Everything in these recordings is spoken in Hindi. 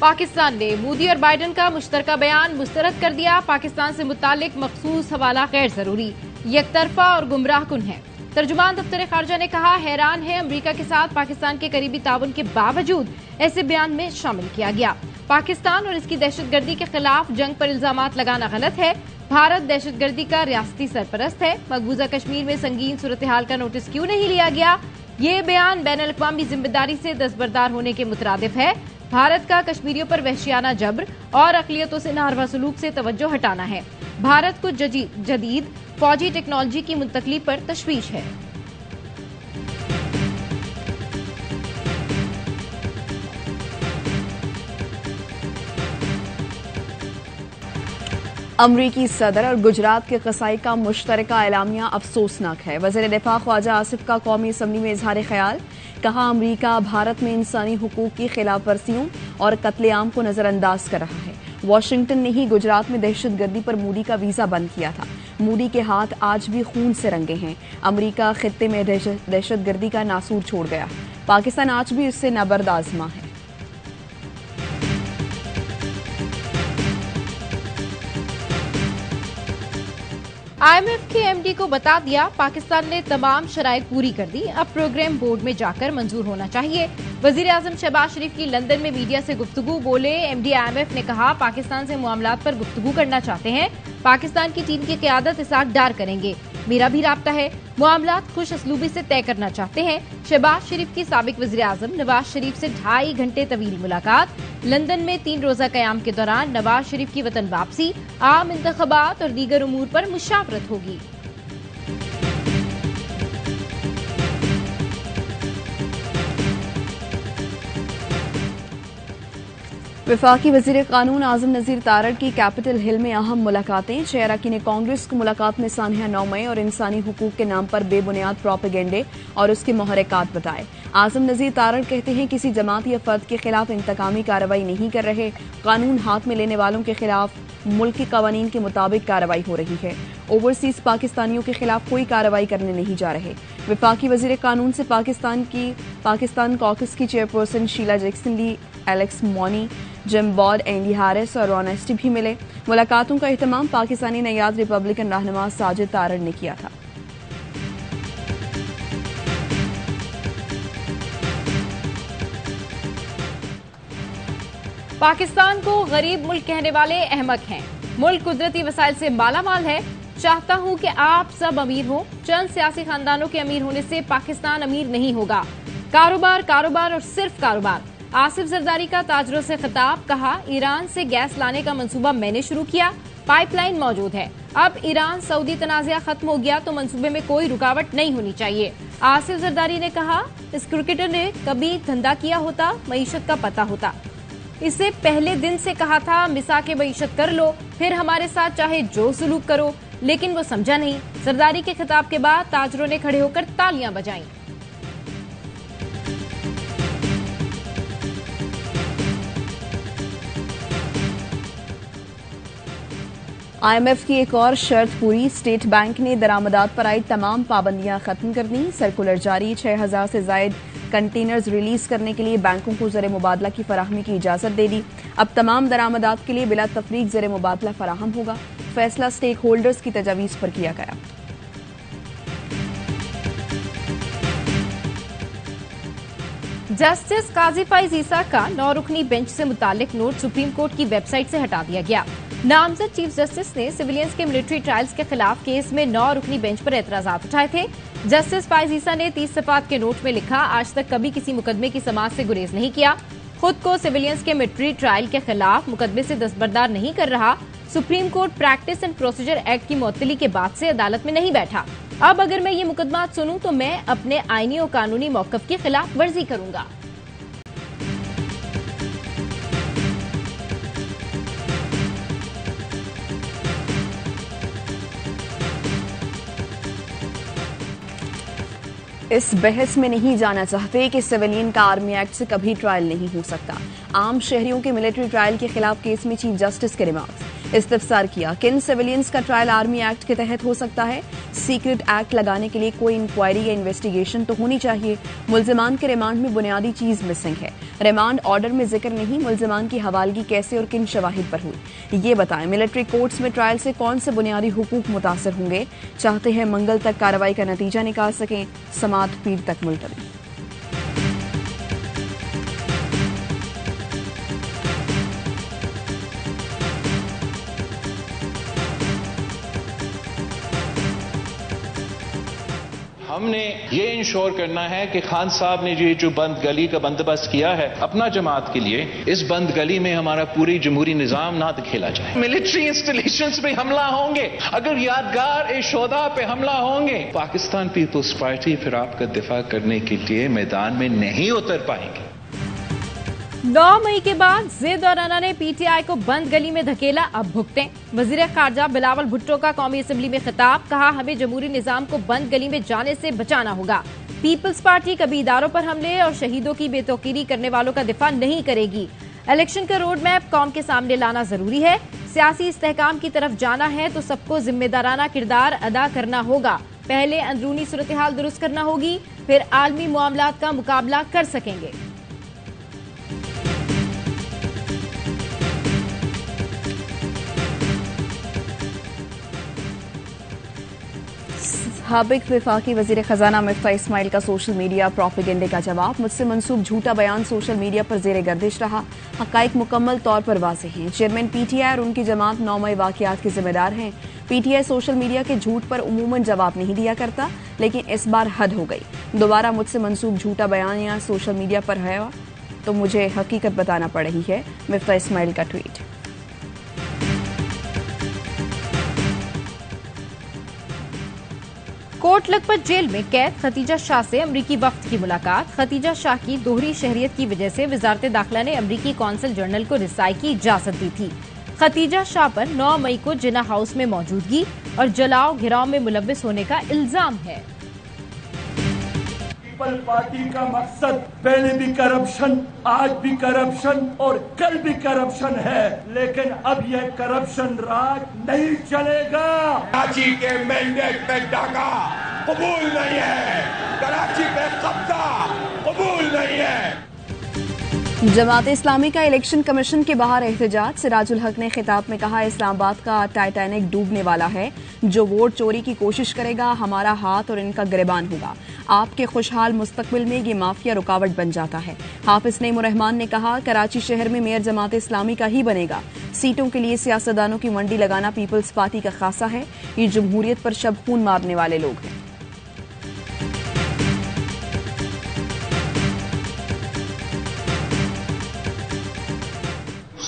पाकिस्तान ने मोदी और बाइडन का मुश्तरका बयान मुस्तरद कर दिया। पाकिस्तान से मुतालिक मखसूस हवाला गैर जरूरी, यकतरफा और गुमराह कुन है। तर्जुमान दफ्तर खारजा ने कहा, हैरान है अमरीका के साथ पाकिस्तान के करीबी ताउन के बावजूद ऐसे बयान में शामिल किया गया। पाकिस्तान और इसकी दहशतगर्दी के खिलाफ जंग पर इल्जामात लगाना गलत है। भारत दहशतगर्दी का रियासती सरपरस्त है। मकबूजा कश्मीर में संगीन सूरत हाल का नोटिस क्यों नहीं लिया गया? ये बयान बैन अल-अक़वामी जिम्मेदारी से दस्तबरदार होने के मुतरादिफ है। भारत का कश्मीरियों पर वहशियाना जब्र और अक़लियतों से नारवा सलूक से तवज्जो हटाना है। भारत को जदीद फौजी टेक्नोलॉजी की मुंतकली पर तशवीश है। अमरीकी सदर और गुजरात के कसाई का मुश्तरका एलामिया अफसोसनाक है। वज़ीर दिफा ख्वाजा आसिफ का कौमी असम्बली में इजहार ख्याल, कहा अमरीका भारत में इंसानी हुकूक की खिलाफ वर्जियों और कत्लेआम को नजरअंदाज कर रहा है। वाशिंगटन ने ही गुजरात में दहशतगर्दी पर मोदी का वीजा बंद किया था। मोदी के हाथ आज भी खून से रंगे हैं। अमरीका खित्ते में दहशतगर्दी का नासूर छोड़ गया। पाकिस्तान आज भी उससे नाबर्द आजमा है। IMF के MD को बता दिया, पाकिस्तान ने तमाम शराइत पूरी कर दी, अब प्रोग्राम बोर्ड में जाकर मंजूर होना चाहिए। वजीर आजम शहबाज शरीफ की लंदन में मीडिया से गुफ्तगू, बोले MD IMF ने कहा पाकिस्तान से मामलात पर गुफ्तगू करना चाहते हैं। पाकिस्तान की टीम की क़यादत इसाक डार करेंगे। मेरा भी राब्ता है, मामलात खुश असलूबी से तय करना चाहते हैं। शहबाज शरीफ की साबिक वज़ीर आज़म नवाज शरीफ से 2.5 घंटे तवील मुलाकात। लंदन में 3 रोजा क़याम के दौरान नवाज शरीफ की वतन वापसी, आम इंतख़ाबात और दीगर उमूर पर मुशावरत होगी। वफाकी वज़ीर कानून आज़म नज़ीर तारड़ की कैपिटल हिल में अहम मुलाकातें। 6 अरकान कांग्रेस को मुलाकात में सानिया नौमई और इंसानी हुकूक के नाम पर बेबुनियाद प्रोपेगेंडे और उसके मुहर्रिकात बताए। आज़म नज़ीर तारड़ कहते हैं किसी जमात या फर्द के खिलाफ इंतकामी कार्रवाई नहीं कर रहे। कानून हाथ में लेने वालों के खिलाफ मुल्की कवानीन के मुताबिक कार्रवाई हो रही है। ओवरसीज पाकिस्तानियों के खिलाफ कोई कार्रवाई करने नहीं जा रहे। वफाकी वज़ीर कानून से पाकिस्तान कॉकस की चेयरपर्सन शीला जैक्सन ली, एलेक्स मॉनी, जिम बॉड, एंडी हैरिस और रॉन एस्टी भी मिले। मुलाकातों का एहतमाम पाकिस्तानी नयाद रिपब्लिकन रहनुमा साजिद तारड़ ने किया था। पाकिस्तान को गरीब मुल्क कहने वाले अहमक हैं। मुल्क कुदरती वसाइल से मालामाल है। चाहता हूं कि आप सब अमीर हो। चंद सियासी खानदानों के अमीर होने से पाकिस्तान अमीर नहीं होगा। कारोबार, कारोबार और सिर्फ कारोबार। आसिफ जरदारी का ताजरों से खिताब, कहा ईरान से गैस लाने का मंसूबा मैंने शुरू किया, पाइपलाइन मौजूद है। अब ईरान सऊदी तनाज़ा खत्म हो गया तो मंसूबे में कोई रुकावट नहीं होनी चाहिए। आसिफ जरदारी ने कहा, इस क्रिकेटर ने कभी धंधा किया होता, मईशत का पता होता। इसे पहले दिन से कहा था मिसा के मईशत कर लो, फिर हमारे साथ चाहे जो सलूक करो, लेकिन वो समझा नहीं। जरदारी के खिताब के बाद ताजरों ने खड़े होकर तालियां बजाई। IMF की एक और शर्त पूरी। स्टेट बैंक ने दरामदात पर आई तमाम पाबंदियां खत्म कर दी। सर्कुलर जारी। 6000 से जायद कंटेनर्स रिलीज करने के लिए बैंकों को ज़र मुबादला की फराहमी की इजाजत दे दी। अब तमाम दरामदात के लिए बिला तफरीक ज़र मुबादला फराहम होगा। फैसला स्टेक होल्डर्स की तजावीज़ पर किया गया। जस्टिस काजी फाइज ईसा का 9 रुकनी बेंच से मुतालिक नोट सुप्रीम कोर्ट की वेबसाइट से हटा दिया गया। नामजद चीफ जस्टिस ने सिविलियंस के मिलिट्री ट्रायल्स के खिलाफ केस में 9 रुकनी बेंच पर एतराजात उठाए थे। जस्टिस फाइज ईसा ने 30 सफ़ात के नोट में लिखा, आज तक कभी किसी मुकदमे की समाअत से गुरेज नहीं किया, खुद को सिविलियंस के मिलिट्री ट्रायल के खिलाफ मुकदमे से दस्तबरदार नहीं कर रहा। Supreme court practice and procedure act की मुअत्तली के बाद से अदालत में नहीं बैठा। अब अगर मैं ये मुकदमा सुनूं तो मैं अपने आईनी और कानूनी मौक़िफ़ की खिलाफ वर्जी करूंगा। इस बहस में नहीं जाना चाहते कि सिविलियन का आर्मी एक्ट से कभी ट्रायल नहीं हो सकता। आम शहरियों के मिलिट्री ट्रायल के खिलाफ केस में चीफ जस्टिस के रिमार्क्स। इस्तफसार किया, किन सिविलियंस का ट्रायल आर्मी एक्ट के तहत हो सकता है? सीक्रेट एक्ट लगाने के लिए कोई इंक्वायरी या इन्वेस्टिगेशन तो होनी चाहिए। मुल्जिमान के रिमांड में बुनियादी चीज मिसिंग है। रिमांड ऑर्डर में जिक्र नहीं, मुल्जिमान की हवालगी कैसे और किन शवाहिद पर हुई ये बताएं। मिलिट्री कोर्ट्स में ट्रायल से कौन से बुनियादी हुकूक मुतासर होंगे? चाहते हैं मंगल तक कार्रवाई का नतीजा निकाल सकें, समाअत पीर तक मुलतवी। हमने ये इंश्योर करना है कि खान साहब ने जो बंद गली का बंदोबस्त किया है अपना जमात के लिए, इस बंद गली में हमारा पूरी जमहूरी निजाम ना खेला जाए। मिलिट्री इंस्टॉलेशंस पे हमला होंगे, अगर यादगार ए शोदा पे हमला होंगे, पाकिस्तान पीपल्स पार्टी फिर आपका दिफा करने के लिए मैदान में नहीं उतर पाएंगे। 9 मई के बाद जिद और अना ने पीटीआई को बंद गली में धकेला, अब भुगतें। वजीर खारजा बिलावल भुट्टो का कौमी असेंबली में खिताब, कहा हमें जमहूरी निजाम को बंद गली में जाने से बचाना होगा। पीपल्स पार्टी कभी इदारों पर हमले और शहीदों की बेतौकीरी करने वालों का दिफा नहीं करेगी। इलेक्शन का रोड मैप कौम के सामने लाना जरूरी है। सियासी इस्तेहकाम की तरफ जाना है तो सबको जिम्मेदाराना किरदार अदा करना होगा। पहले अंदरूनी सूरत हाल दुरुस्त करना होगी, फिर आलमी मामलात का मुकाबला कर सकेंगे। साबिक वफाकी वजीर खजाना मिफ्ता इस्माइल का सोशल मीडिया प्रोपेगेंडे का जवाब, मुझसे मंसूब झूठा बयान सोशल मीडिया पर जेर गर्दिश रहा, हकाइक मुकम्मल तौर पर वाज़ेह हैं। चेयरमैन पीटीआई और उनकी जमात 9 मई वाकयात के जिम्मेदार हैं। पीटीआई सोशल मीडिया के झूठ पर उमूमन जवाब नहीं दिया करता, लेकिन इस बार हद हो गई। दोबारा मुझसे मंसूब झूठा बयान या सोशल मीडिया पर है तो मुझे हकीकत बताना पड़ रही है, मिफ्ता इस्माइल का ट्वीट। कोट लखपत जेल में कैद खतीजा शाह से अमरीकी वफ्द की मुलाकात। खतीजा शाह की दोहरी शहरियत की वजह से वजारत दाखिला ने अमरीकी कौंसल जनरल को रिसाई की इजाजत दी थी। खतीजा शाह पर 9 मई को जिन्ना हाउस में मौजूदगी और जलाओ घिराव में मुलव्विस होने का इल्जाम है। पीपल पार्टी का मकसद पहले भी करप्शन, आज भी करप्शन और कल भी करप्शन है, लेकिन अब यह करप्शन राज नहीं चलेगा। कराची के मैंडेट पे डाका कबूल नहीं है, कराची पे कब्जा कबूल नहीं है। जमात इस्लामी का इलेक्शन कमीशन के बाहर एहतजाज। सिराजुल हक ने खिताब में कहा, इस्लामाबाद का टाइटैनिक डूबने वाला है, जो वोट चोरी की कोशिश करेगा हमारा हाथ और इनका गिरबान होगा। आपके खुशहाल मुस्तकबिल में ये माफिया रुकावट बन जाता है। हाफिज नईम रहमान ने कहा, कराची शहर में मेयर जमात इस्लामी का ही बनेगा। सीटों के लिए सियासतदानों की मंडी लगाना पीपल्स पार्टी का खासा है। ये जमहूरियत पर शब खून मारने वाले लोग हैं।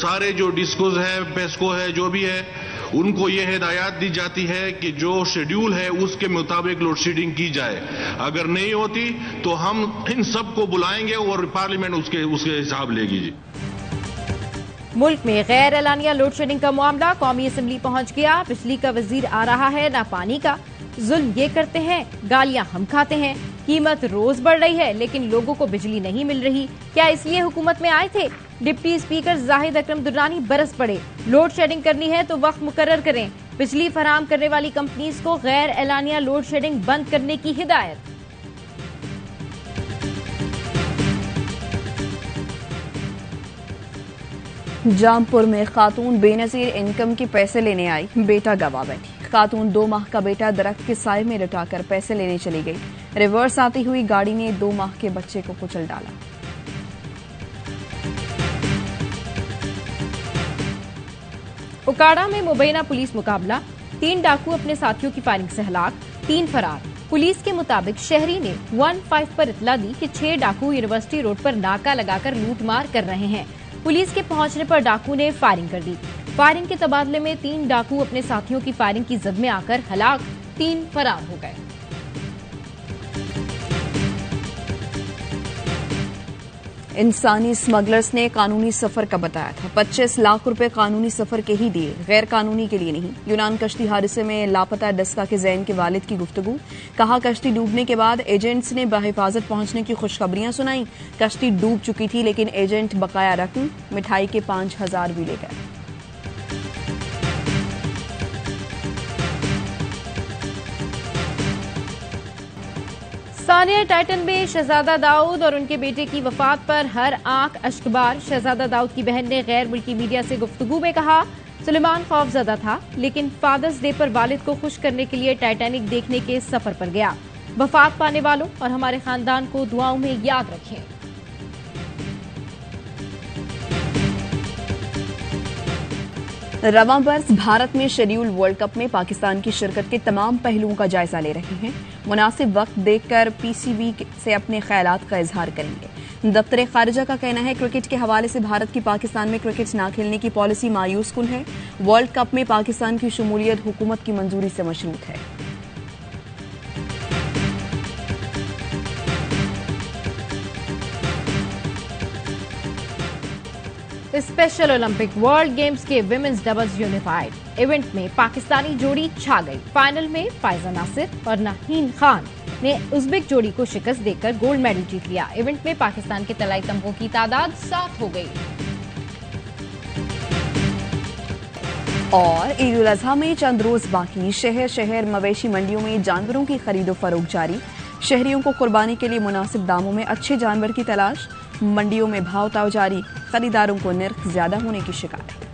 सारे जो डिस्कोज है, पेस्को है, जो भी है, उनको यह हिदायत दी जाती है कि जो शेड्यूल है उसके मुताबिक लोड शेडिंग की जाए। अगर नहीं होती तो हम इन सबको बुलाएंगे और पार्लियामेंट उसके हिसाब लेगी। जी, मुल्क में गैर एलानिया लोड शेडिंग का मामला कौमी असेंबली पहुंच गया। बिजली का वजीर आ रहा है ना पानी का। जुल्म ये करते हैं, गालियां हम खाते हैं। कीमत रोज बढ़ रही है लेकिन लोगों को बिजली नहीं मिल रही। क्या इसलिए हुकूमत में आए थे? डिप्टी स्पीकर जाहिद अकरम दुर्रानी बरस पड़े। लोड शेडिंग करनी है तो वक्त मुकर्रर करें। बिजली फराहम करने वाली कंपनीज को गैर एलानिया लोड शेडिंग बंद करने की हिदायत। जामपुर में खातून बेनजीर इनकम के पैसे लेने आई, बेटा गवा बैठी। खातून 2 माह का बेटा दरख्त के साए में लुटाकर पैसे लेने चली गई। रिवर्स आती हुई गाड़ी ने 2 माह के बच्चे को कुचल डाला। उकाड़ा में मुबैना पुलिस मुकाबला। 3 डाकू अपने साथियों की फायरिंग से हलाक, 3 फरार। पुलिस के मुताबिक शहरी ने 15 पर इतला दी कि 6 डाकू यूनिवर्सिटी रोड पर नाका लगाकर लूटमार कर रहे हैं। पुलिस के पहुंचने पर डाकू ने फायरिंग कर दी। फायरिंग के तबादले में 3 डाकू अपने साथियों की फायरिंग की जद में आकर हलाक, 3 फरार हो गए। इंसानी स्मगलर्स ने कानूनी सफर का बताया था। 25 लाख रुपए कानूनी सफर के ही दिए, गैर कानूनी के लिए नहीं। यूनान कश्ती हादसे में लापता डस्का के जैन के वालिद की गुफ्तगू। कहा, कश्ती डूबने के बाद एजेंट्स ने बहिफाजत पहुंचने की खुशखबरियां सुनाई। कश्ती डूब चुकी थी लेकिन एजेंट बकाया रकम मिठाई के 5000 भी ले गए। सानिया टाइटन में शहजादा दाऊद और उनके बेटे की वफात पर हर आंख अश्कबार। शहजादा दाऊद की बहन ने गैर मुल्की मीडिया से गुफ्तगू में कहा, सुलेमान खौफजदा था, लेकिन फादर्स डे पर वालिद को खुश करने के लिए टाइटैनिक देखने के सफर पर गया। वफात पाने वालों और हमारे खानदान को दुआओं में याद रखें। रवां बर्स भारत में शेड्यूल वर्ल्ड कप में पाकिस्तान की शिरकत के तमाम पहलुओं का जायजा ले रहे हैं। मुनासिब वक्त देखकर पीसीबी से अपने ख्यालात का इजहार करेंगे। दफ्तर खारिजा का कहना है, क्रिकेट के हवाले से भारत की पाकिस्तान में क्रिकेट न खेलने की पॉलिसी मायूस कुन है। वर्ल्ड कप में पाकिस्तान की शमूलियत हुकूमत की मंजूरी से मशरूत है। स्पेशल ओलंपिक वर्ल्ड गेम्स के विमेंस डबल्स यूनिफाइड इवेंट में पाकिस्तानी जोड़ी छा गई। फाइनल में फायजा नासिर और नहीन खान ने उज़्बेक जोड़ी को शिकस्त देकर गोल्ड मेडल जीत लिया। इवेंट में पाकिस्तान के तलाई तमगों की तादाद 7 हो गई। और ईद उल अजहा में चंद रोज बाकी। शहर शहर मवेशी मंडियों में जानवरों की खरीदो फरोख्त जारी। शहरियों को कुर्बानी के लिए मुनासिब दामों में अच्छे जानवर की तलाश। मंडियों में भाव ताव जारी। खरीदारों को निर्ख ज्यादा होने की शिकायत।